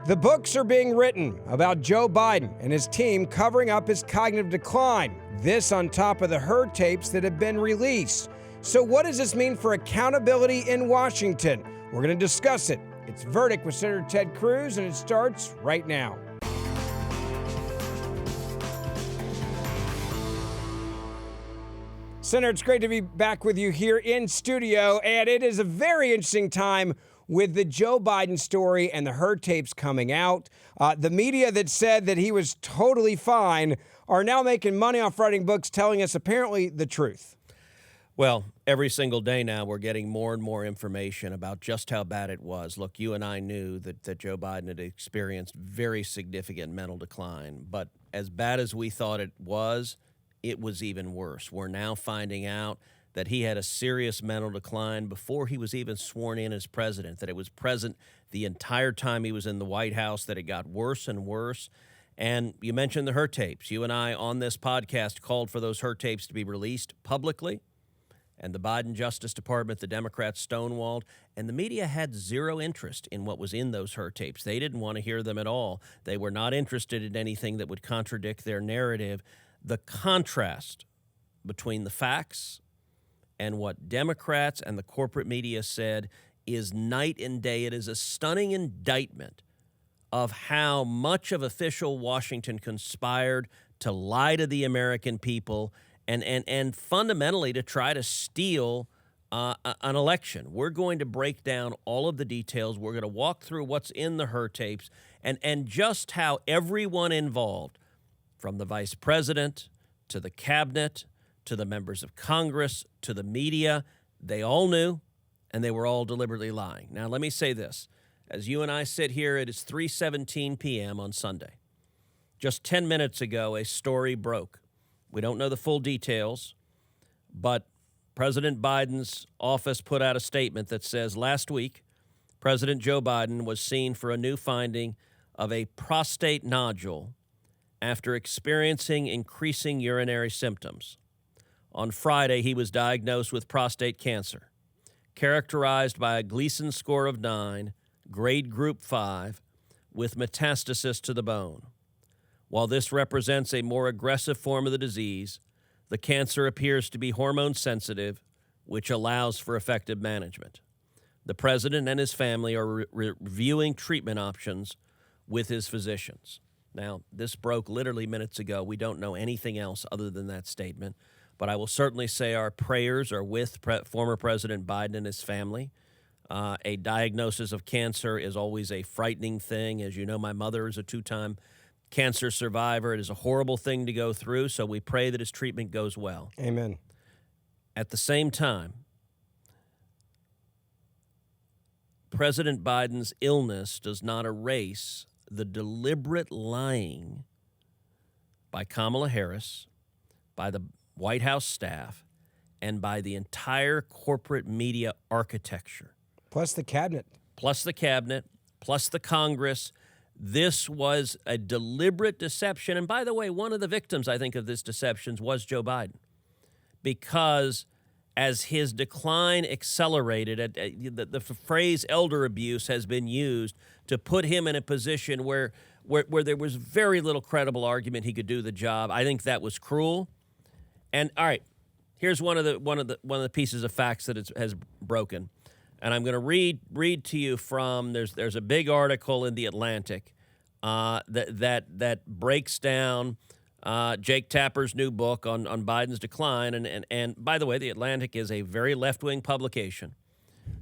The books are being written about Joe Biden and his team covering up his cognitive decline. This on top of the Hur tapes that have been released. So what does this mean for accountability in Washington? We're going to discuss it. It's Verdict with Senator Ted Cruz, and it starts right now. Senator, it's great to be back with you here in studio, and it is a very interesting time with the Joe Biden story and the Hur tapes coming out. The media that said that he was totally fine are now making money off writing books telling us apparently the truth. Well, every single day now we're getting more and more information about just how bad it was. Look, you and I knew that Joe Biden had experienced very significant mental decline, but as bad as we thought it was even worse. We're now finding out that he had a serious mental decline before he was even sworn in as president, that it was present the entire time he was in the White House, that it got worse and worse. And you mentioned the Hur tapes. You and I on this podcast called for those Hur tapes to be released publicly, and the Biden Justice Department, the Democrats stonewalled, and the media had zero interest in what was in those Hur tapes. They didn't want to hear them at all. They were not interested in anything that would contradict their narrative. The contrast between the facts and what Democrats and the corporate media said is night and day. It is a stunning indictment of how much of official Washington conspired to lie to the American people and fundamentally to try to steal an election. We're going to break down all of the details. We're going to walk through what's in the Hur tapes and just how everyone involved, from the vice president to the cabinet to the members of Congress to the media, they all knew, and they were all deliberately lying. Now, let me say this. As you and I sit here, it is 3:17 p.m. on Sunday. Just 10 minutes ago, a story broke. We don't know the full details, but President Biden's office put out a statement that says last week, President Joe Biden was seen for a new finding of a prostate nodule after experiencing increasing urinary symptoms. On Friday, he was diagnosed with prostate cancer, characterized by a Gleason score of 9, grade group 5, with metastasis to the bone. While this represents a more aggressive form of the disease, the cancer appears to be hormone sensitive, which allows for effective management. The president and his family are reviewing treatment options with his physicians. Now, this broke literally minutes ago. We don't know anything else other than that statement. But I will certainly say our prayers are with former President Biden and his family. A diagnosis of cancer is always a frightening thing. As you know, my mother is a 2-time cancer survivor. It is a horrible thing to go through, so we pray that his treatment goes well. Amen. At the same time, President Biden's illness does not erase the deliberate lying by Kamala Harris, by the White House staff, and by the entire corporate media architecture. Plus the cabinet. Plus the Congress. This was a deliberate deception. And by the way, one of the victims, I think, of this deception was Joe Biden. Because as his decline accelerated, the phrase elder abuse has been used to put him in a position where there was very little credible argument he could do the job. I think that was cruel. And all right, here's one of the pieces of facts that has broken, and I'm going to read to you from there's a big article in the Atlantic that breaks down Jake Tapper's new book on Biden's decline, and by the way, the Atlantic is a very left-wing publication.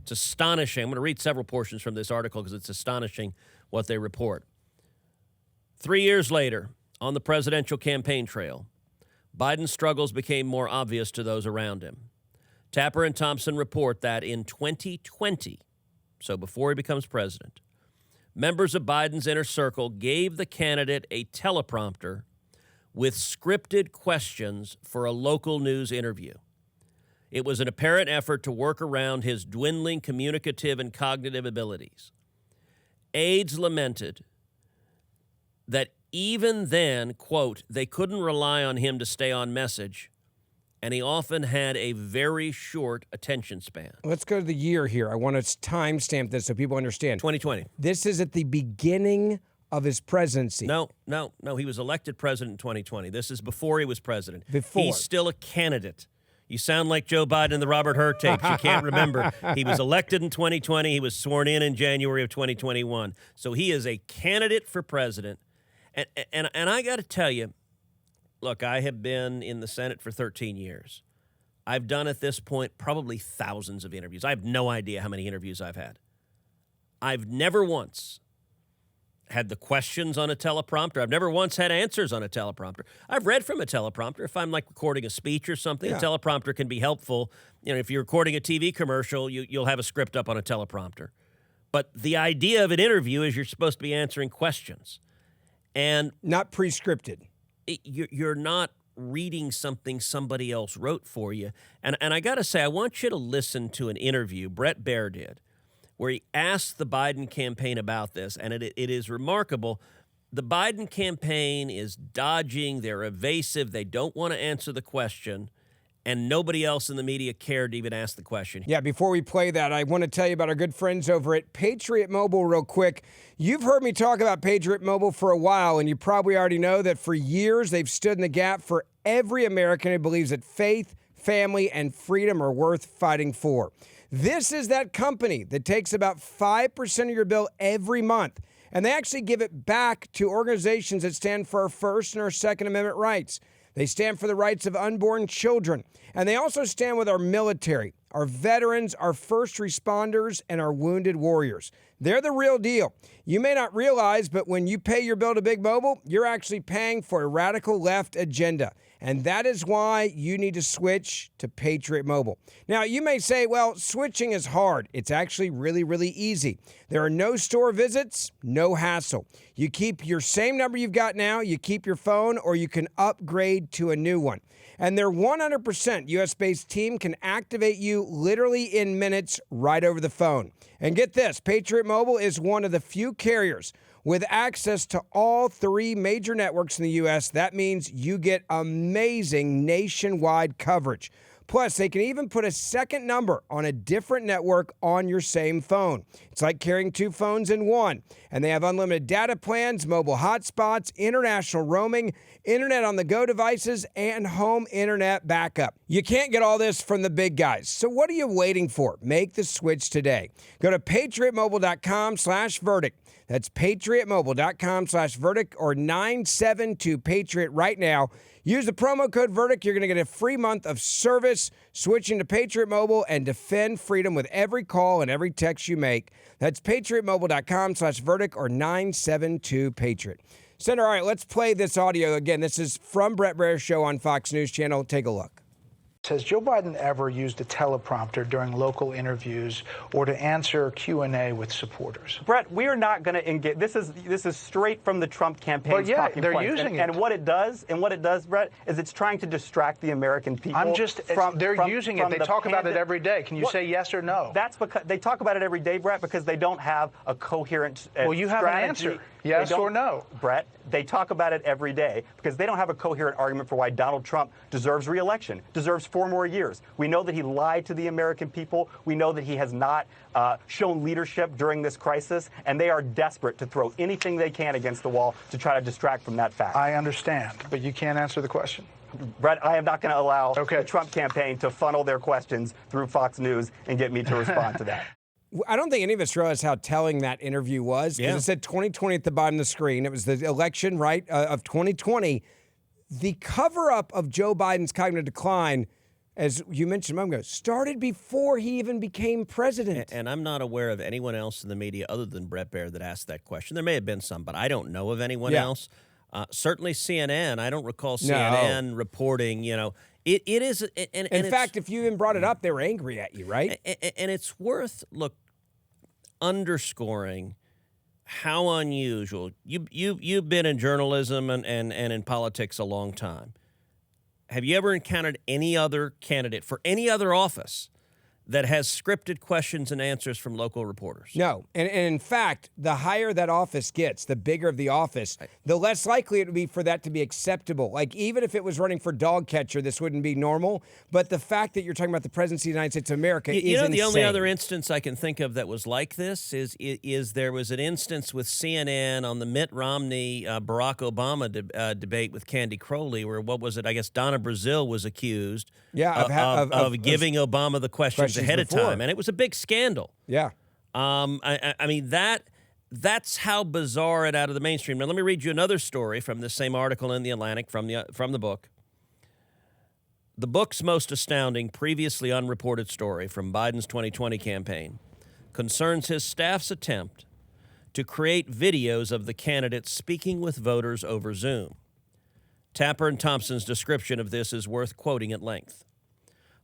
It's astonishing. I'm going to read several portions from this article because it's astonishing what they report. 3 years later, on the presidential campaign trail, Biden's struggles became more obvious to those around him. Tapper and Thompson report that in 2020, so before he becomes president, members of Biden's inner circle gave the candidate a teleprompter with scripted questions for a local news interview. It was an apparent effort to work around his dwindling communicative and cognitive abilities. Aides lamented that even then, quote, they couldn't rely on him to stay on message and he often had a very short attention span. Let's go to the year here. I want to timestamp this so people understand. 2020. This is at the beginning of his presidency. No. He was elected president in 2020. This is before he was president. Before. He's still a candidate. You sound like Joe Biden in the Robert Hur tapes. You can't remember. He was elected in 2020. He was sworn in January of 2021. So he is a candidate for president. And I got to tell you, look, I have been in the Senate for 13 years. I've done at this point probably thousands of interviews. I have no idea how many interviews I've had. I've never once had the questions on a teleprompter. I've never once had answers on a teleprompter. I've read from a teleprompter. If I'm like recording a speech or something, a teleprompter can be helpful. You know, if you're recording a TV commercial, you'll have a script up on a teleprompter. But the idea of an interview is you're supposed to be answering questions. And not pre-scripted. You're not reading something somebody else wrote for you. And I got to say, I want you to listen to an interview Bret Baier did where he asked the Biden campaign about this, and it is remarkable. The Biden campaign is dodging, they're evasive, they don't want to answer the question, and nobody else in the media cared to even ask the question. Yeah, before we play that, I want to tell you about our good friends over at Patriot Mobile real quick. You've heard me talk about Patriot Mobile for a while, and you probably already know that for years they've stood in the gap for every American who believes that faith, family, and freedom are worth fighting for. This is that company that takes about 5% of your bill every month, and they actually give it back to organizations that stand for our First and our Second Amendment rights. They stand for the rights of unborn children, and they also stand with our military, our veterans, our first responders, and our wounded warriors. They're the real deal. You may not realize, but when you pay your bill to Big Mobile, you're actually paying for a radical left agenda. And that is why you need to switch to Patriot Mobile. Now, you may say, well, switching is hard. It's actually really, really easy. There are no store visits, no hassle. You keep your same number you've got now, you keep your phone, or you can upgrade to a new one. And their 100% U.S.-based team can activate you literally in minutes right over the phone. And get this, Patriot Mobile is one of the few carriers with access to all three major networks in the U.S. That means you get amazing nationwide coverage. Plus, they can even put a second number on a different network on your same phone. It's like carrying two phones in one. And they have unlimited data plans, mobile hotspots, international roaming, internet on the go devices, and home internet backup. You can't get all this from the big guys. So what are you waiting for? Make the switch today. Go to patriotmobile.com/verdict. That's patriotmobile.com/verdict or 972-PATRIOT right now. Use the promo code VERDICT. You're going to get a free month of service switching to Patriot Mobile and defend freedom with every call and every text you make. That's patriotmobile.com/verdict or 972-PATRIOT. Senator, all right, let's play this audio again. This is from Bret Baier's show on Fox News Channel. Take a look. Has Joe Biden ever used a teleprompter during local interviews or to answer Q&A with supporters? Brett, we are not going to engage. This is straight from the Trump campaign's talking they're point. using it. And what it does, Brett, is it's trying to distract the American people. They're using it. They talk about it every day. Can you say yes or no? That's because they talk about it every day, Brett, because they don't have a coherent Well, you have an answer. Yes or no? Brett, they talk about it every day because they don't have a coherent argument for why Donald Trump deserves re-election, deserves 4 more years. We know that he lied to the American people. We know that he has not shown leadership during this crisis, and they are desperate to throw anything they can against the wall to try to distract from that fact. I understand, but you can't answer the question. Brett, I am not going to allow the Trump campaign to funnel their questions through Fox News and get me to respond to that. I don't think any of us realized how telling that interview was. Because it said 2020 at the bottom of the screen. It was the election, right, of 2020. The cover-up of Joe Biden's cognitive decline, as you mentioned a moment ago, started before he even became president. And I'm not aware of anyone else in the media other than Bret Baier that asked that question. There may have been some, but I don't know of anyone else. Certainly CNN. I don't recall CNN reporting, It is, in fact, if you even brought it up, they were angry at you, right? And it's worth underscoring how unusual. You've been in journalism and in politics a long time. Have you ever encountered any other candidate for any other office that has scripted questions and answers from local reporters. No. And in fact, the higher that office gets, the bigger of the office, the less likely it would be for that to be acceptable. Like, even if it was running for dog catcher, this wouldn't be normal. But the fact that you're talking about the presidency of the United States of America is insane. The only other instance I can think of that was like this is there was an instance with CNN on the Mitt Romney, Barack Obama debate with Candy Crowley, where, what was it? I guess Donna Brazile was accused of giving Obama the questions ahead of time, and it was a big scandal. Yeah. I mean, that's how bizarre it out of the mainstream. Now, let me read you another story from the same article in The Atlantic from the book. The book's most astounding, previously unreported story from Biden's 2020 campaign concerns his staff's attempt to create videos of the candidates speaking with voters over Zoom. Tapper and Thompson's description of this is worth quoting at length.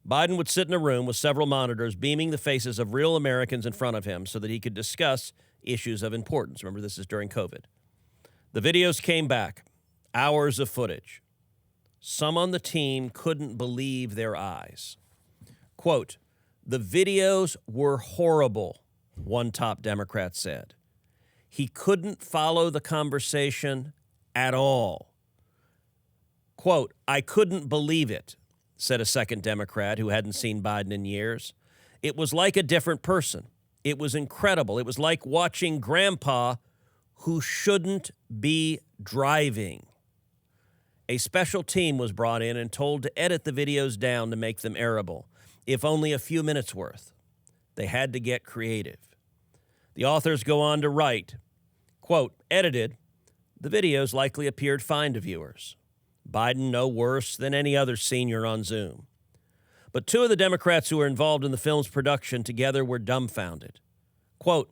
Biden would sit in a room with several monitors beaming the faces of real Americans in front of him so that he could discuss issues of importance. Remember, this is during COVID. The videos came back, hours of footage. Some on the team couldn't believe their eyes. Quote, "The videos were horrible," one top Democrat said. He couldn't follow the conversation at all. Quote, "I couldn't believe it," said a second Democrat who hadn't seen Biden in years. "It was like a different person. It was incredible. It was like watching Grandpa who shouldn't be driving." A special team was brought in and told to edit the videos down to make them airable, if only a few minutes worth. They had to get creative. The authors go on to write, quote, "Edited, the videos likely appeared fine to viewers. Biden no worse than any other senior on Zoom. But two of the Democrats who were involved in the film's production together were dumbfounded. Quote,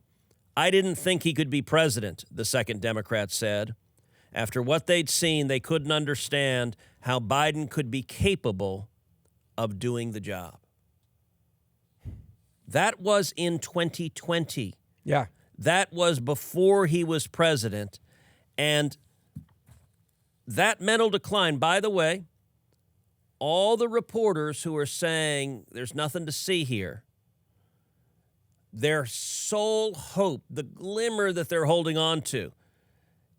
"I didn't think he could be president," the second Democrat said. After what they'd seen, they couldn't understand how Biden could be capable of doing the job. That was in 2020. Yeah. That was before he was president. And that mental decline, by the way, all the reporters who are saying there's nothing to see here, their sole hope, the glimmer that they're holding on to,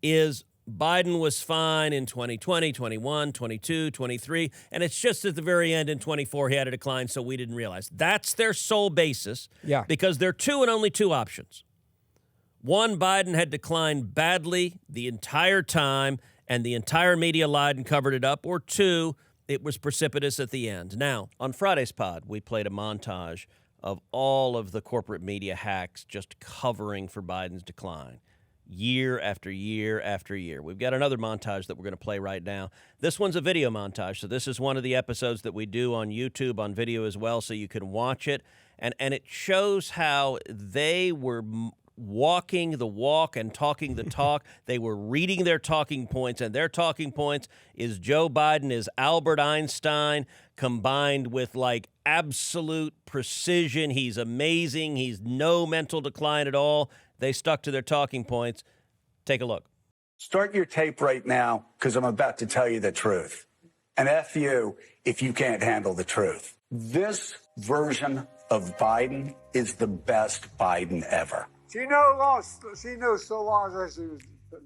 is Biden was fine in 2020, 21, 22, 23, and it's just at the very end in 24 he had a decline, so we didn't realize. That's their sole basis, because there are two and only two options. One, Biden had declined badly the entire time, and the entire media lied and covered it up, or two, it was precipitous at the end. Now, on Friday's pod, we played a montage of all of the corporate media hacks just covering for Biden's decline. Year after year after year. We've got another montage that we're going to play right now. This one's a video montage, so this is one of the episodes that we do on YouTube on video as well, so you can watch it. And it shows how they were walking the walk and talking the talk. They were reading their talking points, and their talking points is Joe Biden is Albert Einstein combined with like absolute precision. He's amazing. He's no mental decline at all. They stuck to their talking points. Take a look. Start your tape right now, because I'm about to tell you the truth. And F you if you can't handle the truth. This version of Biden is the best Biden ever. She knows so long as she was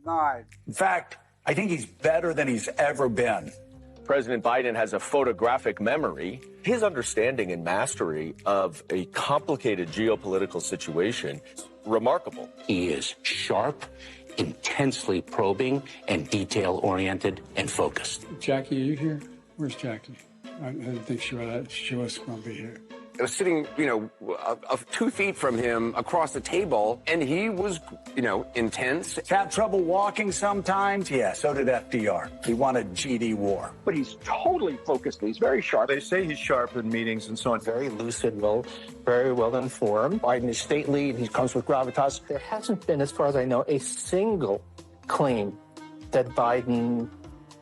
9. In fact, I think he's better than he's ever been. President Biden has a photographic memory. His understanding and mastery of a complicated geopolitical situation is remarkable. He is sharp, intensely probing, and detail-oriented and focused. Jackie, are you here? Where's Jackie? I didn't think she was going to be here. I was sitting, 2 feet from him across the table, and he was, intense. Have trouble walking sometimes? Yeah, so did FDR. He wanted GD war. But he's totally focused. He's very sharp. They say he's sharp in meetings and so on. Very lucid, very well informed. Biden is stately, and he comes with gravitas. There hasn't been, as far as I know, a single claim that Biden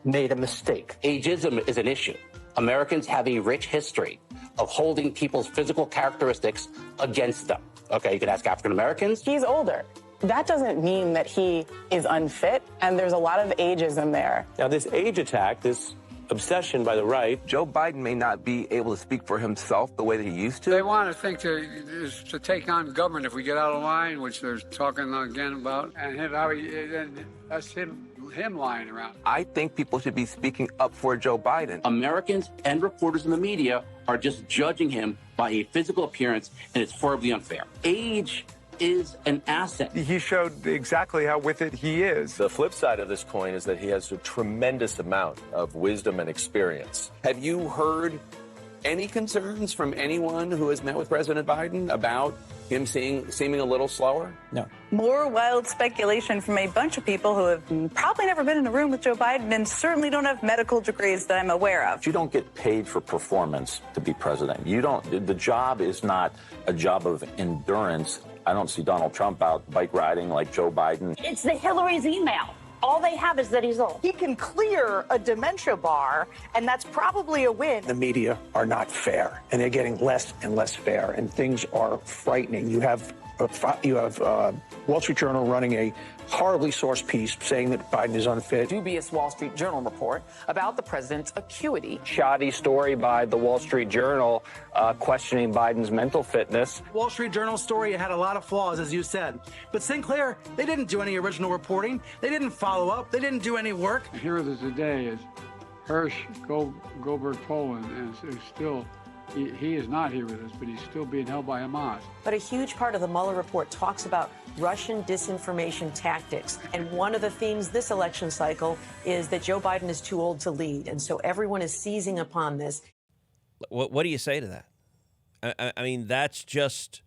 made a mistake. Ageism is an issue. Americans have a rich history of holding people's physical characteristics against them. Okay, you can ask African Americans. He's older. That doesn't mean that he is unfit, and there's a lot of ageism there. Now, this age attack, this obsession by the right. Joe Biden may not be able to speak for himself the way that he used to. They want to think to take on government if we get out of line, which they're talking again about, and that's him lying around. I think people should be speaking up for Joe Biden. Americans and reporters in the media are just judging him by a physical appearance, and it's horribly unfair. Age is an asset. He showed exactly how with it he is. The flip side of this coin is that he has a tremendous amount of wisdom and experience. Have you heard any concerns from anyone who has met with President Biden about him seeming a little slower? No. More wild speculation from a bunch of people who have probably never been in a room with Joe Biden and certainly don't have medical degrees that I'm aware of. You don't get paid for performance to be president. The job is not a job of endurance. I don't see Donald Trump out bike riding like Joe Biden. It's the Hillary's email. All they have is that he's old. He can clear a dementia bar, and that's probably a win. The media are not fair, and they're getting less and less fair, and things are frightening. You have Wall Street Journal running a horribly sourced piece saying that Biden is unfit. Dubious Wall Street Journal report about the president's acuity. Shoddy story by the Wall Street Journal questioning Biden's mental fitness. Wall Street Journal story had a lot of flaws, as you said. But Sinclair, they didn't do any original reporting. They didn't follow up. They didn't do any work. The hero of today is Hirsch Goldberg Poland, and is still... He is not here with us, but he's still being held by Hamas. But a huge part of the Mueller report talks about Russian disinformation tactics. And one of the themes this election cycle is that Joe Biden is too old to lead. And so everyone is seizing upon this. What do you say to that? I mean, that's just,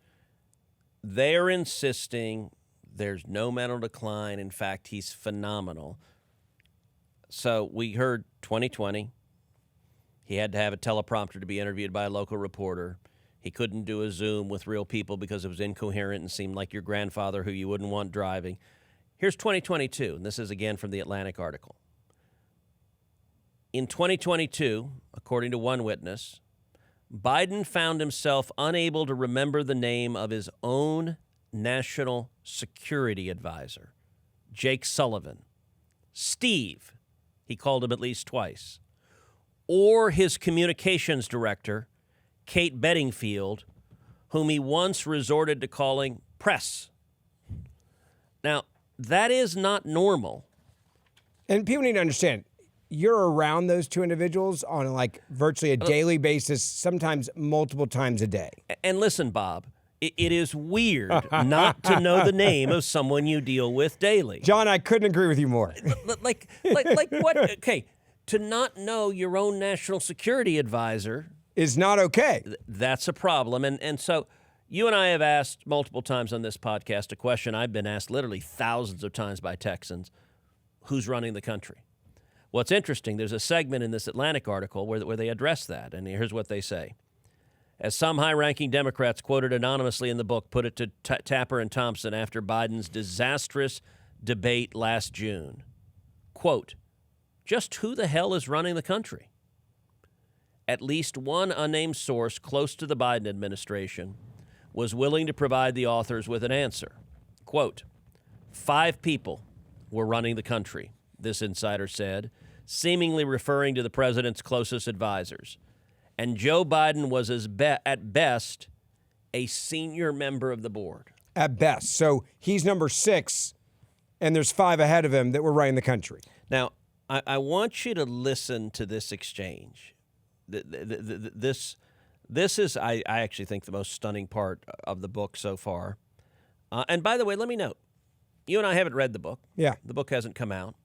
they're insisting there's no mental decline. In fact, he's phenomenal. So we heard 2020. He had to have a teleprompter to be interviewed by a local reporter. He couldn't do a Zoom with real people because it was incoherent and seemed like your grandfather who you wouldn't want driving. Here's 2022, and this is again from the Atlantic article. In 2022, according to one witness, Biden found himself unable to remember the name of his own national security advisor, Jake Sullivan. Steve, he called him at least twice. Or his communications director, Kate Bedingfield, whom he once resorted to calling press. Now, that is not normal. And people need to understand, you're around those two individuals on like virtually a daily basis, sometimes multiple times a day. And listen, Bob, it is weird not to know the name of someone you deal with daily. John, I couldn't agree with you more. Like what? Okay. To not know your own national security advisor is not okay. That's a problem. And so you and I have asked multiple times on this podcast a question I've been asked literally thousands of times by Texans: who's running the country? What's interesting, there's a segment in this Atlantic article where they address that, and here's what they say. As some high-ranking Democrats quoted anonymously in the book put it to Tapper and Thompson after Biden's disastrous debate last June, quote, just who the hell is running the country? At least one unnamed source close to the Biden administration was willing to provide the authors with an answer. Quote, 5 people were running the country, this insider said, seemingly referring to the president's closest advisors. And Joe Biden was at best a senior member of the board. At best. So he's number 6, and there's 5 ahead of him that were running the country. Now, I want you to listen to this exchange. This is, I actually think, the most stunning part of the book so far. And by the way, let me note, you and I haven't read the book. Yeah. The book hasn't come out.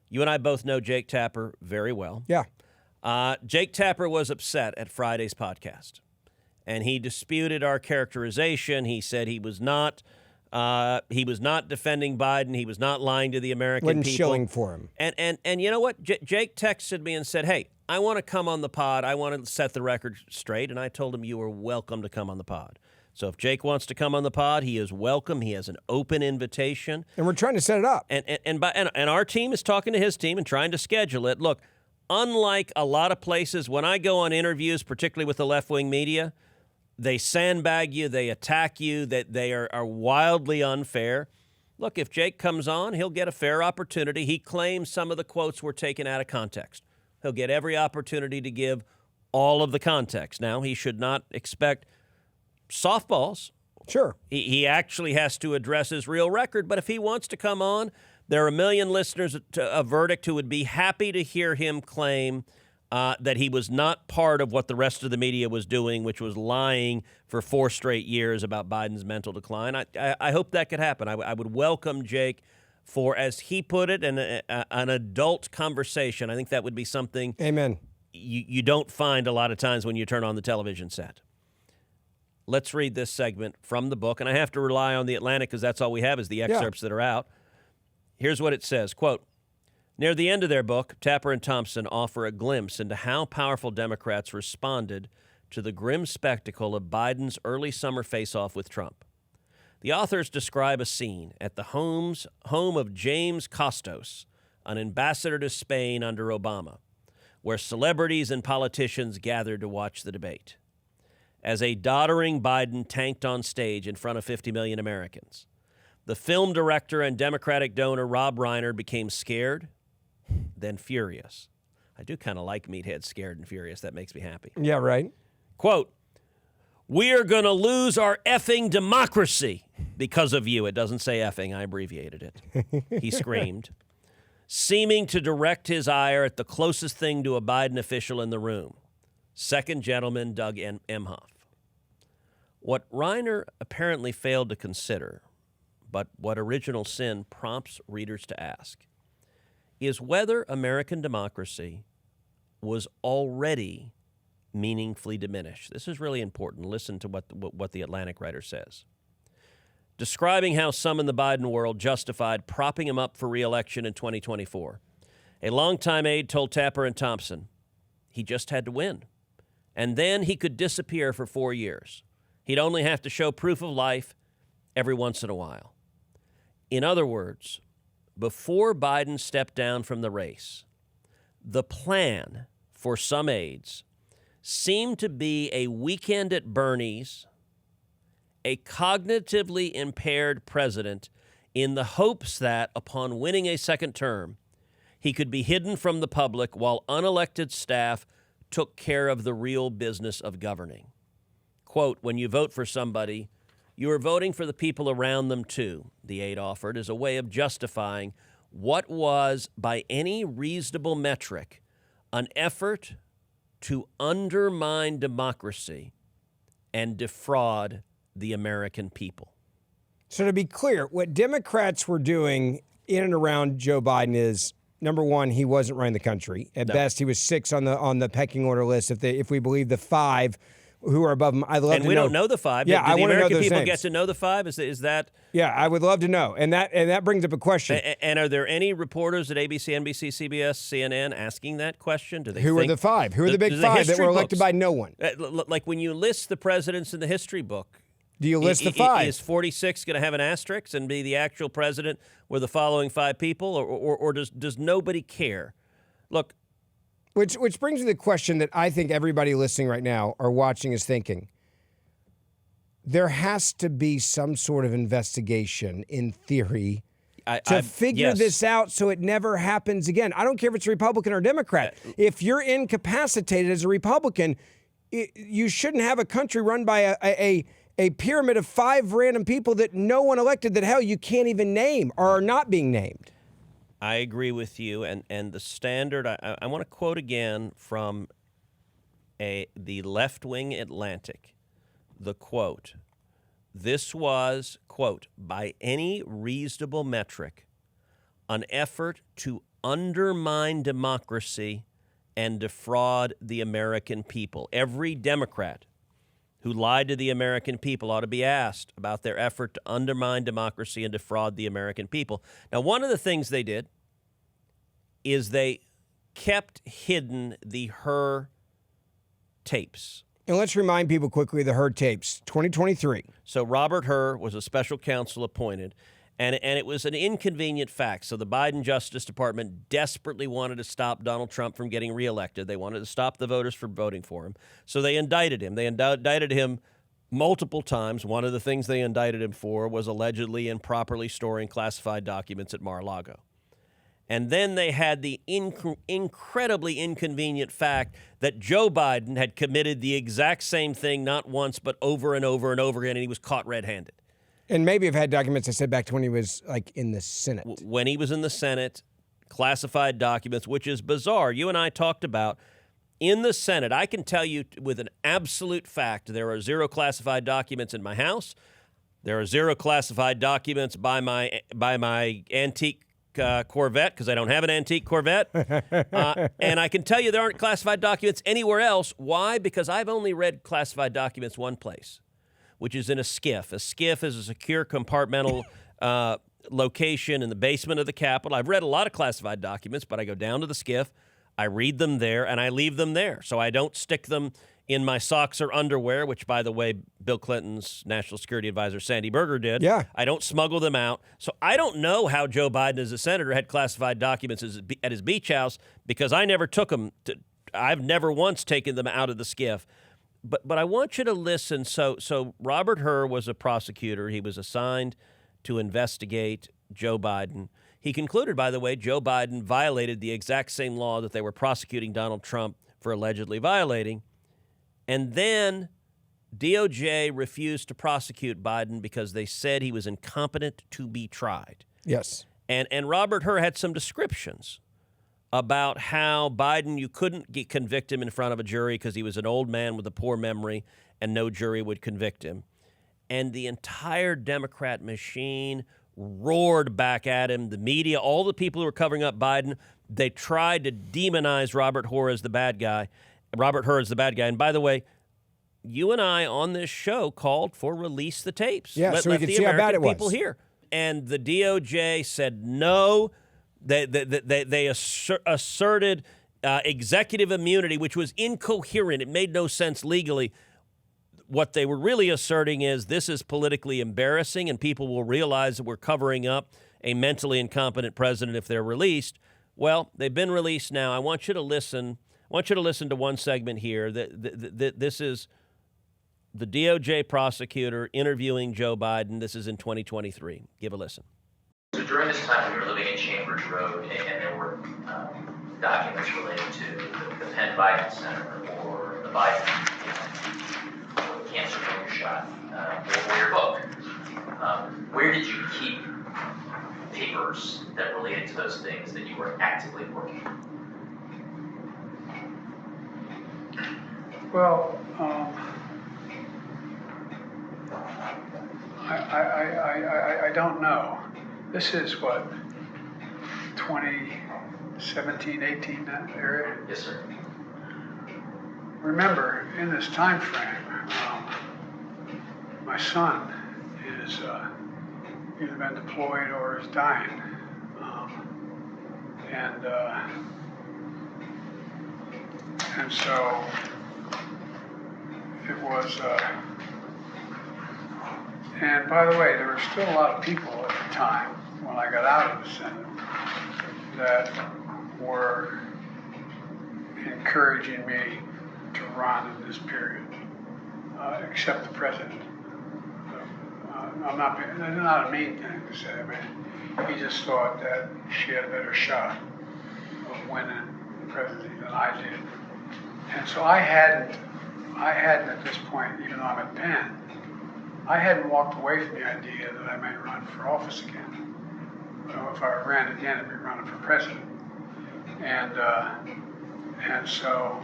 You and I both know Jake Tapper very well. Yeah. Jake Tapper was upset at Friday's podcast, and he disputed our characterization. He said he was not defending Biden. He was not lying to the American people. Wasn't shilling for him. And you know what? Jake texted me and said, hey, I want to come on the pod. I want to set the record straight. And I told him you were welcome to come on the pod. So if Jake wants to come on the pod, he is welcome. He has an open invitation. And we're trying to set it up. And our team is talking to his team and trying to schedule it. Look, unlike a lot of places, when I go on interviews, particularly with the left-wing media, they sandbag you, they attack you, that they are wildly unfair. Look, if Jake comes on, he'll get a fair opportunity. He claims some of the quotes were taken out of context. He'll get every opportunity to give all of the context. Now, he should not expect softballs. Sure. He actually has to address his real record, but if he wants to come on, there are a million listeners to a verdict who would be happy to hear him claim that he was not part of what the rest of the media was doing, which was lying for 4 straight years about Biden's mental decline. I hope that could happen. I would welcome Jake for, as he put it, an adult conversation. I think that would be something Amen. You don't find a lot of times when you turn on the television set. Let's read this segment from the book, and I have to rely on The Atlantic because that's all we have is the excerpts that are out. Here's what it says, quote, near the end of their book, Tapper and Thompson offer a glimpse into how powerful Democrats responded to the grim spectacle of Biden's early summer face-off with Trump. The authors describe a scene at the home of James Costos, an ambassador to Spain under Obama, where celebrities and politicians gathered to watch the debate. As a doddering Biden tanked on stage in front of 50 million Americans, the film director and Democratic donor Rob Reiner became scared, then furious. I do kind of like Meathead scared and furious. That makes me happy. Yeah, right. Quote, we are going to lose our effing democracy because of you. It doesn't say effing. I abbreviated it. He screamed, seeming to direct his ire at the closest thing to a Biden official in the room, second gentleman Doug Emhoff. What Reiner apparently failed to consider, but what Original Sin prompts readers to ask, is whether American democracy was already meaningfully diminished. This is really important. Listen to what the Atlantic writer says. Describing how some in the Biden world justified propping him up for re-election in 2024, a longtime aide told Tapper and Thompson he just had to win, and then he could disappear for 4 years. He'd only have to show proof of life every once in a while. In other words, before Biden stepped down from the race, the plan for some aides seemed to be a weekend at Bernie's, a cognitively impaired president in the hopes that upon winning a second term, he could be hidden from the public while unelected staff took care of the real business of governing. Quote, when you vote for somebody, you are voting for the people around them too, the aide offered, as a way of justifying what was, by any reasonable metric, an effort to undermine democracy and defraud the American people. So to be clear, what Democrats were doing in and around Joe Biden is, number one, he wasn't running the country. At best, he was 6 on the pecking order list. If we believe the 5 who are above him, I'd love to know. And we don't know the 5. Yeah, I want to know those names. Do the American people get to know the 5? Is that? Yeah, I would love to know. And that brings up a question. And are there any reporters at ABC, NBC, CBS, CNN asking that question? Do they? Who are the 5? Who are the big 5 that were elected by no one? Like when you list the presidents in the history book. Do you list the 5? Is 46 going to have an asterisk and be the actual president with the following 5 people, or does nobody care? Look. Which brings me to the question that I think everybody listening right now or watching is thinking. There has to be some sort of investigation, in theory, to figure this out so it never happens again. I don't care if it's Republican or Democrat. If you're incapacitated as a Republican, you shouldn't have a country run by a pyramid of 5 random people that no one elected that, hell, you can't even name or are not being named. I agree with you, and the standard, I want to quote again from the left-wing Atlantic, the quote, this was, quote, by any reasonable metric, an effort to undermine democracy and defraud the American people. Every Democrat who lied to the American people ought to be asked about their effort to undermine democracy and defraud the American people. Now, one of the things they did is they kept hidden the Hur tapes. And let's remind people quickly the Hur tapes, 2023. So Robert Hur was a special counsel appointed, and it was an inconvenient fact. So the Biden Justice Department desperately wanted to stop Donald Trump from getting reelected. They wanted to stop the voters from voting for him. So they indicted him. They indicted him multiple times. One of the things they indicted him for was allegedly improperly storing classified documents at Mar-a-Lago. And then they had the incredibly inconvenient fact that Joe Biden had committed the exact same thing not once but over and over and over again, and he was caught red-handed. And maybe have had documents I said back to when he was like in the Senate. When he was in the Senate, classified documents, which is bizarre. You and I talked about in the Senate. I can tell you with an absolute fact there are 0 classified documents in my house. There are 0 classified documents by my antique Corvette, because I don't have an antique Corvette. And I can tell you there aren't classified documents anywhere else. Why? Because I've only read classified documents one place, which is in a SCIF. A SCIF is a secure compartmental location in the basement of the Capitol. I've read a lot of classified documents, but I go down to the SCIF, I read them there, and I leave them there. So I don't stick them in my socks or underwear, which, by the way, Bill Clinton's National Security Advisor Sandy Berger did. Yeah. I don't smuggle them out. So I don't know how Joe Biden, as a senator, had classified documents at his beach house, because I never took them. I've never once taken them out of the SCIF. But I want you to listen. So Robert Hur was a prosecutor. He was assigned to investigate Joe Biden. He concluded, by the way, Joe Biden violated the exact same law that they were prosecuting Donald Trump for allegedly violating. And then DOJ refused to prosecute Biden because they said he was incompetent to be tried. Yes. And Robert Hur had some descriptions about how Biden, you couldn't convict him in front of a jury because he was an old man with a poor memory and no jury would convict him. And the entire Democrat machine roared back at him. The media, all the people who were covering up Biden, they tried to demonize Robert Hur as the bad guy. And by the way, you and I on this show called for release the tapes. Yeah, so we could see how bad it was. People here. And the DOJ said no. They asserted executive immunity, which was incoherent. It made no sense legally. What they were really asserting is this is politically embarrassing, and people will realize that we're covering up a mentally incompetent president if they're released. Well, they've been released now. I want you to listen. I want you to listen to one segment here. This is the DOJ prosecutor interviewing Joe Biden. This is in 2023. Give a listen. So during this time, we were living in Chambers Road, and there were documents related to the Penn Biden Center or the Biden or the cancer finger shot or your book. Where did you keep papers that related to those things that you were actively working on? Well, I don't know. This is what, 2017, 18, that area? Yes, sir. Remember, in this time frame, my son is either been deployed or is dying. And so it was, and by the way, there were still a lot of people at the time when I got out of the Senate that were encouraging me to run in this period, except the president. It's not a mean thing to say. I mean, he just thought that she had a better shot of winning the presidency than I did. And so I hadn't at this point, even though I'm at Penn, I hadn't walked away from the idea that I might run for office again. If I ran again, I'd be running for president. And so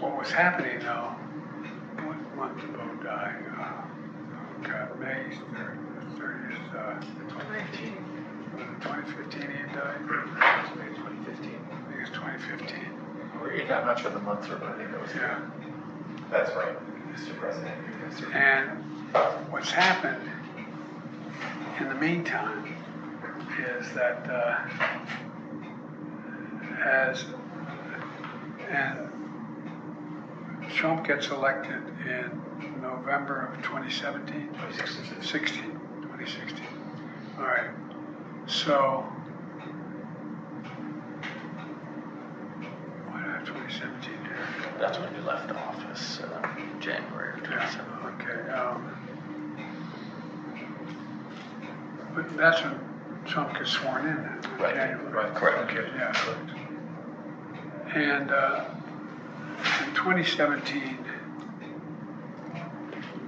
what was happening though, what month did Bo die? May 30th, 2018. 2015 he died? May 2015. I think it's 2015. I'm not sure the months are, but I think that was That's right, Mr. President. And what's happened in the meantime is that and Trump gets elected in November of 2017? 2016. All right. So, why do I have 2017 here? That's when you left office, January of 2017. Yeah, okay. But that's when Trump gets sworn in. Right. January. Right. Correct. Okay, yeah. And in 2017,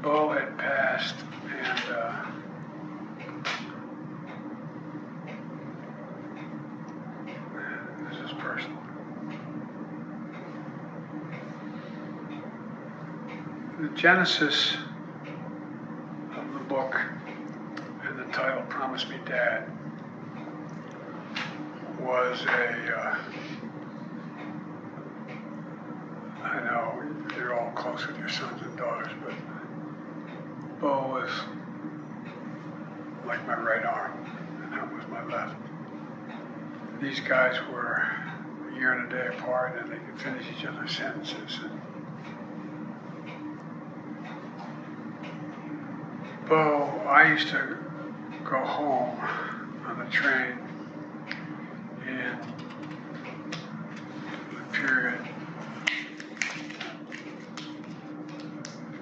Bo had passed, and this is personal. The genesis of the book and the title, Promise Me Dad, was I know you're all close with your sons and daughters, but Bo was like my right arm, and that was my left. These guys were a year and a day apart, and they could finish each other's sentences. Bo, I used to go home on the train in the period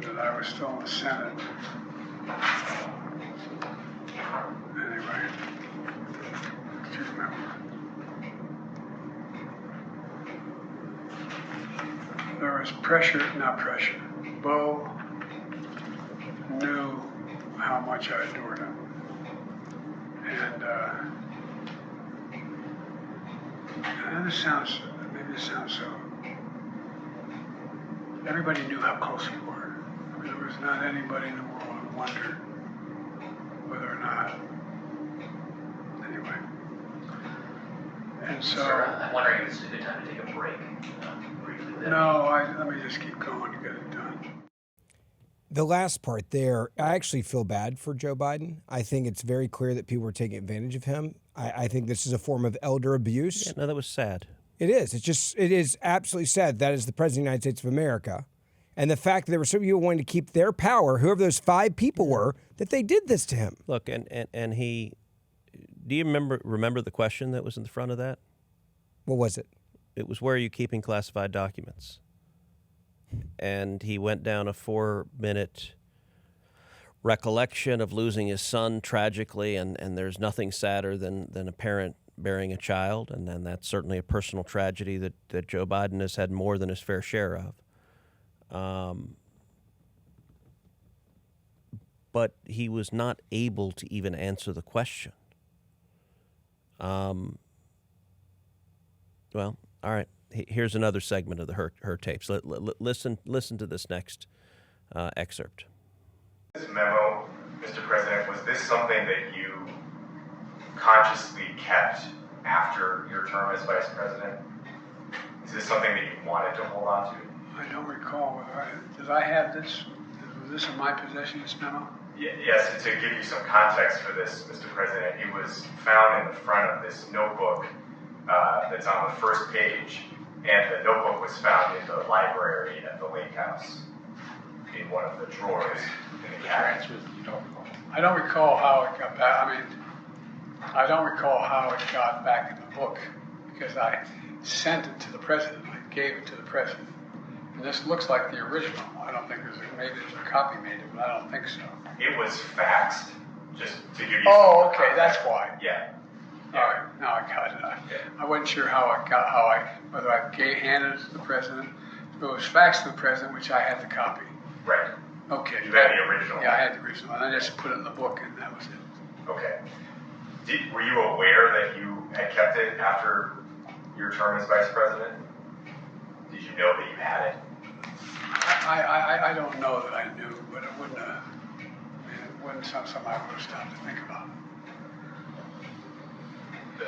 that I was still in the Senate. Anyway, do you remember? There was pressure, not pressure. Bo knew how much I adored him. And this sounds, maybe it sounds so, everybody knew how close we were. There was not anybody in the world who wondered whether or not, anyway. And so. Sir, I'm wondering if this is a good time to take a break. Briefly there. No, let me just keep going to get it done. The last part there, I actually feel bad for Joe Biden. I think it's very clear that people were taking advantage of him. I think this is a form of elder abuse. Yeah, no, that was sad. It is. It is absolutely sad. That is the President of the United States of America. And the fact that there were some people wanting to keep their power, whoever those 5 people were, that they did this to him. Look, and he, do you remember the question that was in the front of that? What was it? It was, where are you keeping classified documents? And he went down a 4-minute recollection of losing his son tragically, and there's nothing sadder than a parent bearing a child, and then that's certainly a personal tragedy that Joe Biden has had more than his fair share of. But he was not able to even answer the question. Well, all right. Here's another segment of the Hur tapes. Listen to this next excerpt. This memo, Mr. President, was this something that you consciously kept after your term as Vice President? Is this something that you wanted to hold on to? I don't recall. Did I have this? Was this in my possession, this memo? Yes, to give you some context for this, Mr. President, it was found in the front of this notebook that's on the first page, and the notebook was found in the library at the Lake House in one of the drawers in the cabinet. I don't recall how it got back. I mean, I don't recall how it got back in the book because I sent it to the president. I gave it to the president. And this looks like the original. I don't think maybe there's a copy made of it, but I don't think so. It was faxed, just to give you Oh, okay, that's why. Yeah. All right, now I got it. I wasn't sure whether I handed it to the president. It was faxed to the president, which I had the copy. Right. Okay. You had the original? Yeah, I had the original, and I just put it in the book, and that was it. Okay. Were you aware that you had kept it after your term as Vice President? Did you know that you had it? I don't know that I knew, but it wouldn't something I would have stopped to think about.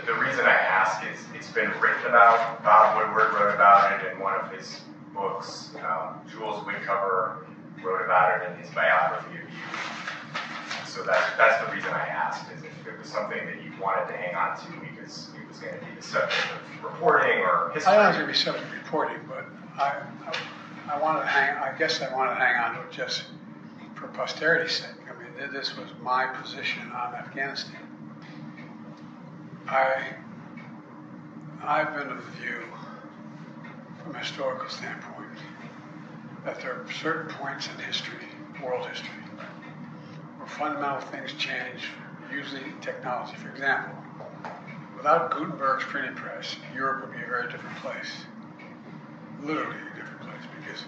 The reason I ask is it's been written about. Bob Woodward wrote about it in one of his books. Jules Whitcover wrote about it in his biography of you. So that's the reason I asked, is if it was something that you wanted to hang on to because it was going to be the subject of reporting or history. I don't know if it would be subject of reporting, but I wanted to I guess I wanted to hang on to it just for posterity's sake. I mean, this was my position on Afghanistan. I've been of the view, from a historical standpoint, that there are certain points in history, world history, where fundamental things change, usually technology. For example, without Gutenberg's printing press, Europe would be a very different place. Literally a different place, because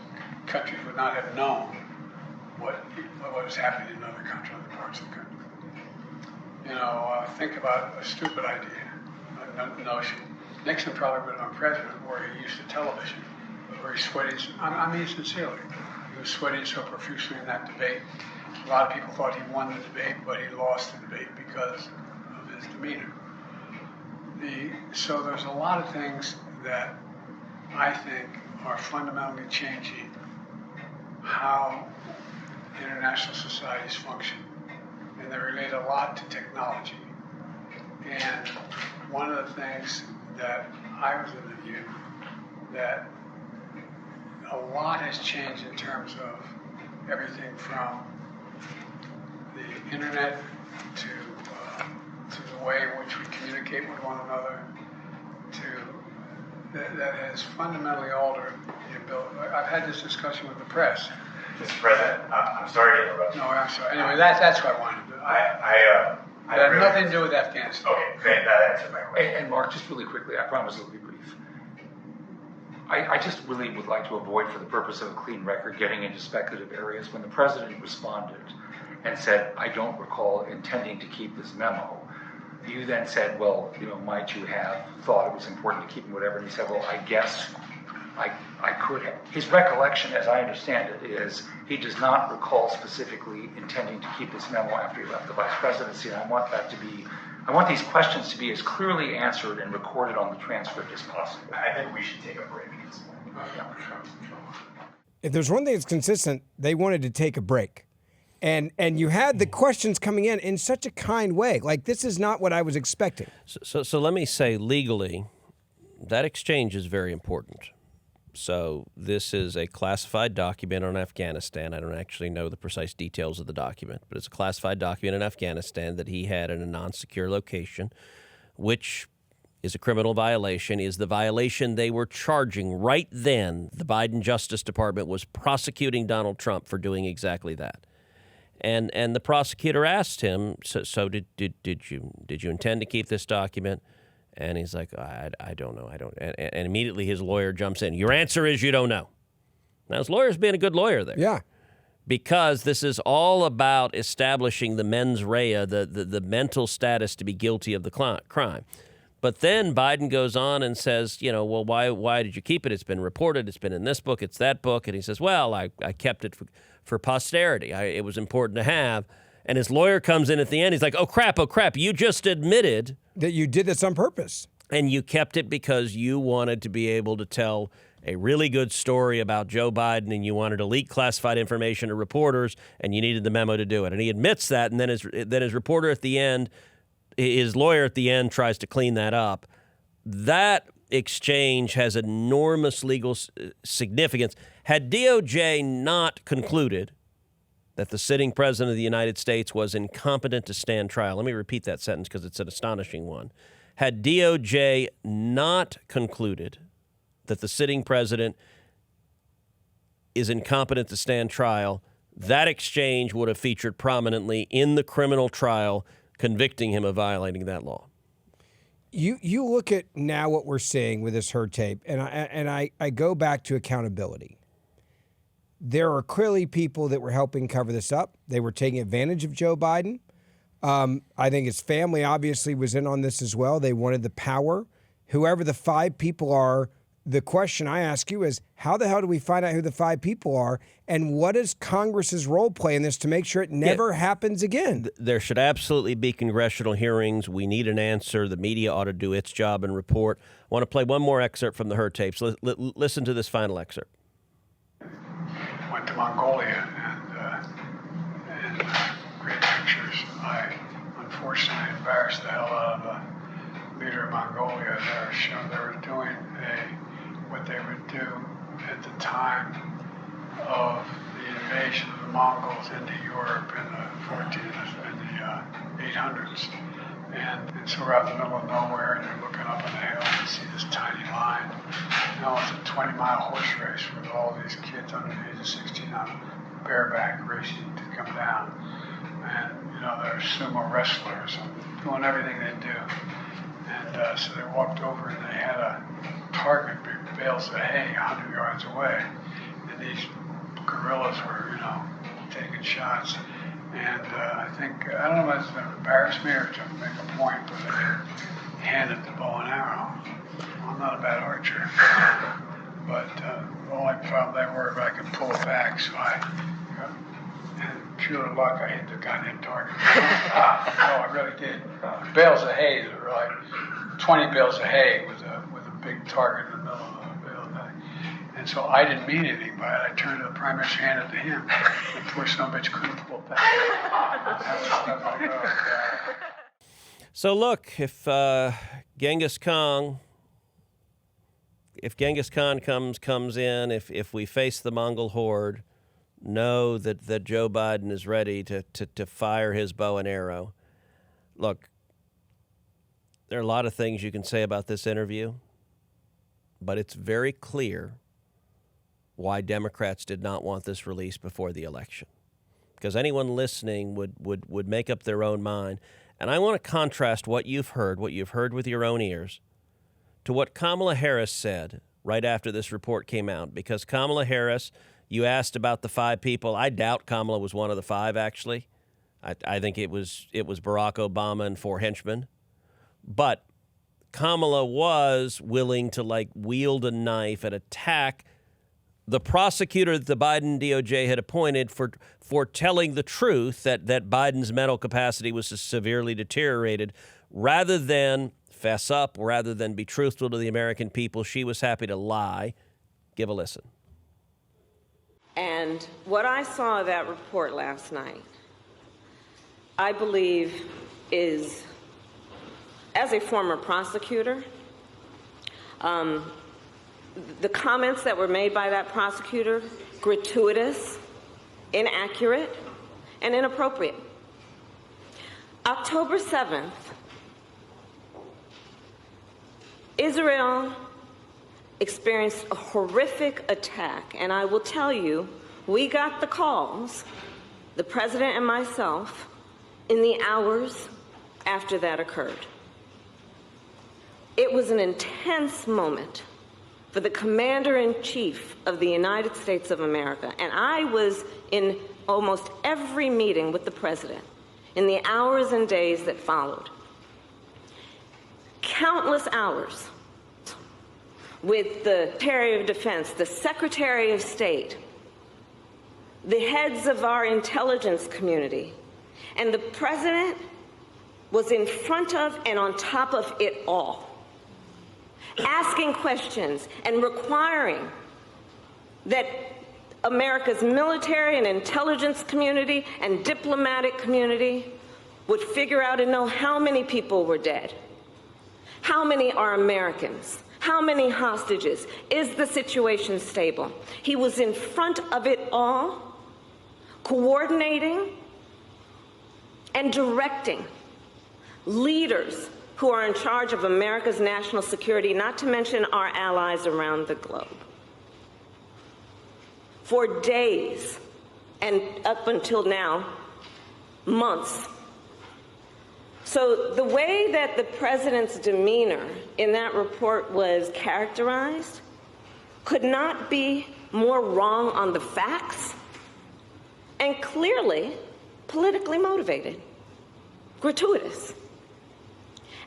countries would not have known what was happening in other countries, other parts of the country. Think about a stupid idea, a notion. Nixon probably would have been president where he used to television, where he sweated, I mean sincerely, he was sweating so profusely in that debate. A lot of people thought he won the debate, but he lost the debate because of his demeanor. So there's a lot of things that I think are fundamentally changing how international societies function. And they relate a lot to technology. And one of the things that I was of the view that a lot has changed in terms of everything from the internet to the way in which we communicate with one another, that has fundamentally altered the ability. I've had this discussion with the press. Mr. President, I'm sorry to interrupt. No, I'm sorry. Anyway, that's what I wanted to do. It had nothing to do with Afghanistan. Okay, great. That answers my question. And Mark, just really quickly, I promise it'll be brief. I just really would like to avoid, for the purpose of a clean record, getting into speculative areas. When the president responded and said, I don't recall intending to keep this memo, you then said, well, might you have thought it was important to keep him, whatever? And he said, well, I guess I could have. His recollection, as I understand it, is he does not recall specifically intending to keep this memo after he left the vice presidency. And I want these questions to be as clearly answered and recorded on the transcript as possible. I think we should take a break at this point. If there's one thing that's consistent, they wanted to take a break. And you had the questions coming in such a kind way. Like, this is not what I was expecting. So let me say, legally, that exchange is very important. So this is a classified document on Afghanistan. I don't actually know the precise details of the document, but it's a classified document in Afghanistan that he had in a non-secure location, which is a criminal violation, is the violation they were charging right then. The Biden Justice Department was prosecuting Donald Trump for doing exactly that. And the prosecutor asked him, so did you intend to keep this document? And he's like, I don't know. And immediately his lawyer jumps in. Your answer is you don't know. Now, his lawyer's being a good lawyer there. Yeah. Because this is all about establishing the mens rea, the mental status to be guilty of the crime. But then Biden goes on and says, well, why did you keep it? It's been reported. It's been in this book. It's that book. And he says, well, I kept it for posterity. It was important to have. And his lawyer comes in at the end. He's like, oh, crap. You just admitted that you did this on purpose. And you kept it because you wanted to be able to tell a really good story about Joe Biden, and you wanted to leak classified information to reporters, and you needed the memo to do it. And he admits that, and then his reporter at the end, his lawyer at the end tries to clean that up. That exchange has enormous legal significance. Had DOJ not concluded that the sitting president of the United States was incompetent to stand trial. Let me repeat that sentence because it's an astonishing one. Had DOJ not concluded that the sitting president is incompetent to stand trial, that exchange would have featured prominently in the criminal trial, convicting him of violating that law. You look at now what we're seeing with this Hur tape, and I go back to accountability. There are clearly people that were helping cover this up. They were taking advantage of Joe Biden. I think his family obviously was in on this as well. They wanted the power. Whoever the 5 people are, the question I ask you is, how the hell do we find out who the 5 people are? And what is Congress's role play in this to make sure it never happens again? There should absolutely be congressional hearings. We need an answer. The media ought to do its job and report. I want to play one more excerpt from the Hur tapes. Listen to this final excerpt. Went to Mongolia and great pictures. I unfortunately embarrassed the hell out of the leader of Mongolia there. They were doing what they would do at the time of the invasion of the Mongols into Europe in the 800s. And so we're out in the middle of nowhere, and you're looking up on the hill and you see this tiny line. It's a 20-mile horse race with all these kids under the age of 16 on bareback racing to come down. And, they're sumo wrestlers and doing everything they do. And so they walked over and they had a target, big bales of hay 100 yards away. And these guerrillas were, taking shots. And I don't know if it's embarrassed me or to make a point, but they handed the bow and arrow. I'm not a bad archer. But the only problem they were, I could pull it back, so and pure luck, I hit the goddamn target. I really did. Bales of hay, there were like 20 bales of hay with a big target in the middle of the bale of hay. And so I didn't mean anything by it. I turned to the prime minister, handed it to him. The poor son of a bitch couldn't pull it back. So look, if Genghis Khan comes in, if we face the Mongol horde, know that Joe Biden is ready to fire his bow and arrow. Look, there are a lot of things you can say about this interview, but it's very clear why Democrats did not want this released before the election. Because anyone listening would make up their own mind. And I want to contrast what you've heard with your own ears, to what Kamala Harris said right after this report came out. Because Kamala Harris, you asked about the 5 people. I doubt Kamala was one of the 5, actually. I think it was Barack Obama and 4 henchmen. But Kamala was willing to wield a knife and attack the prosecutor that the Biden DOJ had appointed for telling the truth that Biden's mental capacity was severely deteriorated. Rather than fess up, rather than be truthful to the American people, she was happy to lie. Give a listen. And what I saw of that report last night, I believe is, as a former prosecutor, the comments that were made by that prosecutor, gratuitous, inaccurate, and inappropriate. October 7th, Israel experienced a horrific attack, and I will tell you, we got the calls, the president and myself, in the hours after that occurred. It was an intense moment for the Commander-in-Chief of the United States of America. And I was in almost every meeting with the President in the hours and days that followed. Countless hours with the Secretary of Defense, the Secretary of State, the heads of our intelligence community. And the President was in front of and on top of it all, asking questions and requiring that America's military and intelligence community and diplomatic community would figure out and know how many people were dead, how many are Americans, how many hostages, is the situation stable? He was in front of it all, coordinating and directing leaders who are in charge of America's national security, not to mention our allies around the globe. For days, and up until now, months. So the way that the president's demeanor in that report was characterized could not be more wrong on the facts and clearly politically motivated, gratuitous.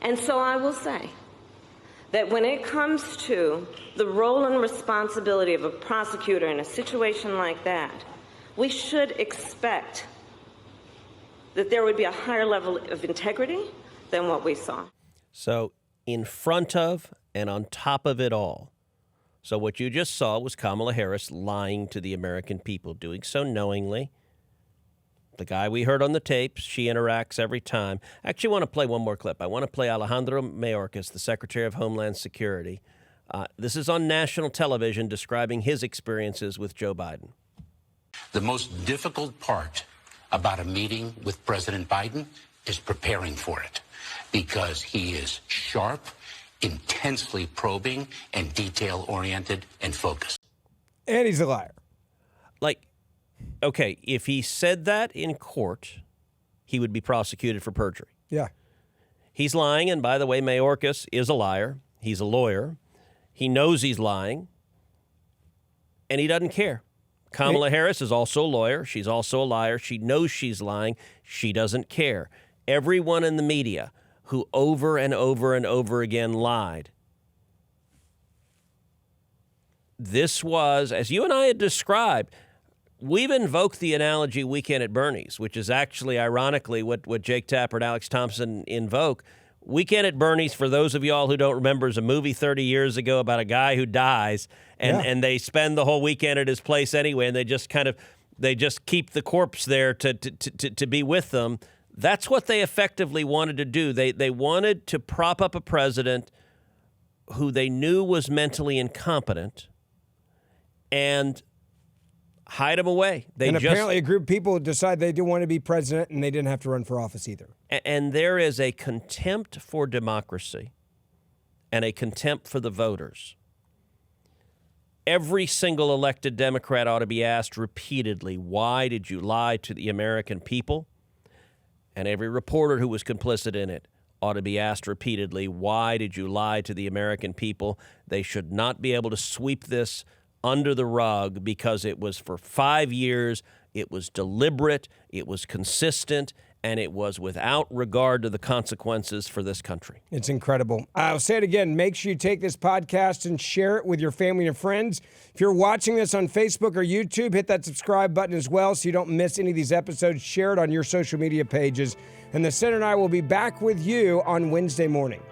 And so I will say that when it comes to the role and responsibility of a prosecutor in a situation like that, we should expect that there would be a higher level of integrity than what we saw. So in front of and on top of it all. So what you just saw was Kamala Harris lying to the American people, doing so knowingly. The guy we heard on the tapes, she interacts every time. I actually want to play one more clip. I want to play Alejandro Mayorkas, the Secretary of Homeland Security. This is on national television describing his experiences with Joe Biden. The most difficult part about a meeting with President Biden is preparing for it, because he is sharp, intensely probing, and detail-oriented and focused. And he's a liar. Okay, if he said that in court, he would be prosecuted for perjury. Yeah. He's lying, and by the way, Mayorkas is a liar. He's a lawyer. He knows he's lying, and he doesn't care. Kamala Harris is also a lawyer. She's also a liar. She knows she's lying. She doesn't care. Everyone in the media who over and over and over again lied. This was, as you and I had described, we've invoked the analogy Weekend at Bernie's, which is actually, ironically, what Jake Tapper and Alex Thompson invoke. Weekend at Bernie's, for those of y'all who don't remember, is a movie 30 years ago about a guy who dies, and they spend the whole weekend at his place anyway, and they just keep the corpse there to be with them. That's what they effectively wanted to do. They wanted to prop up a president who they knew was mentally incompetent and hide him away. Apparently a group of people decided they didn't want to be president, and they didn't have to run for office either. And there is a contempt for democracy and a contempt for the voters. Every single elected Democrat ought to be asked repeatedly, why did you lie to the American people? And every reporter who was complicit in it ought to be asked repeatedly, why did you lie to the American people? They should not be able to sweep this under the rug because it was for 5 years, it was deliberate, it was consistent, and it was without regard to the consequences for this country. It's incredible. I'll say it again. Make sure you take this podcast and share it with your family and friends. If you're watching this on Facebook or YouTube, hit that subscribe button as well so you don't miss any of these episodes. Share it on your social media pages. And the Senator and I will be back with you on Wednesday morning.